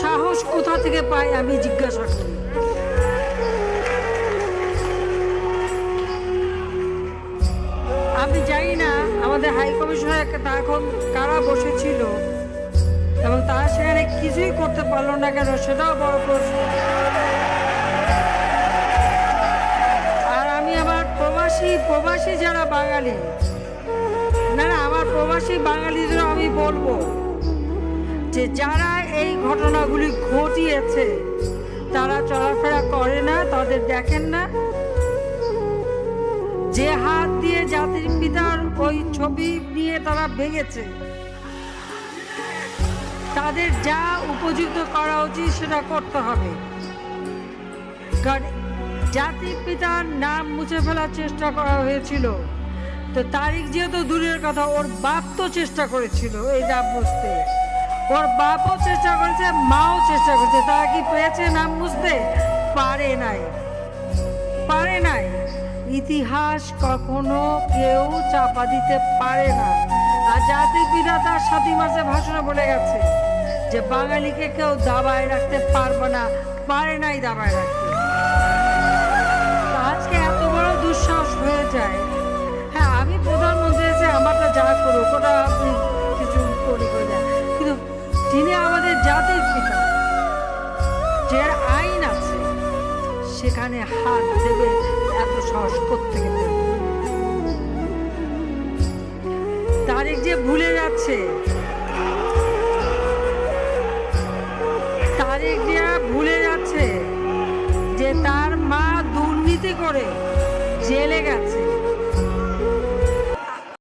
সাহস কোথা থেকে পাই আমি জিজ্ঞাসা করি। আমি জানি না আমাদের হাই কমিশনার এখন কারা বসেছিল এবং তারা সেখানে কিছুই করতে পারলো না কেন, সেটাও বড় প্রশ্ন। আর আমি আমার প্রবাসী যারা বাঙালি, না আমার প্রবাসী বাঙালিদের আমি বলবো যে যারা এই ঘটনাগুলি ঘটিয়েছে তারা চলাফেরা করে না, তাদের দেখেন না। যে হাত দিয়ে জাতির পিতার ওই ছবি নিয়ে তারা ভেঙেছে, তাদের যা উপযুক্ত করা উচিত সেটা করতে হবে। কারণ জাতির পিতার নাম মুছে ফেলার চেষ্টা করা হয়েছিল, তো তারিখ যেহেতু দূরের কথা, ওর বাপ তো চেষ্টা করেছিল এই নাম মুছতে, ওর বাপও চেষ্টা করেছে, মাও চেষ্টা করেছে। তারা কি পেয়েছে নাম মুছতে? পারে নাই। ইতিহাস কখনো কেউ চাপা দিতে পারে না। আর জাতির পিতা তার 7 মাসে ভাষণে বলে গেছে যে বাঙালিকে কেউ দাবায় রাখতে পারবে না, পারে নাই দাবায় রাখতে। আজকে এত বড় দুঃসাহস হয়ে যায়। হ্যাঁ, আমি প্রধানমন্ত্রী এসে আমারটা যা করুক, ওটা আপনি কিছু করে দেন, কিন্তু যিনি আমাদের জাতির পিতা, যে আইন আছে সেখানে হাত দেবে, এত সাহস কোত্থেকে দেবে? তারিখ যে ভুলে যাচ্ছে, যে তার মা দুর্নীতি করে জেলে গেছে,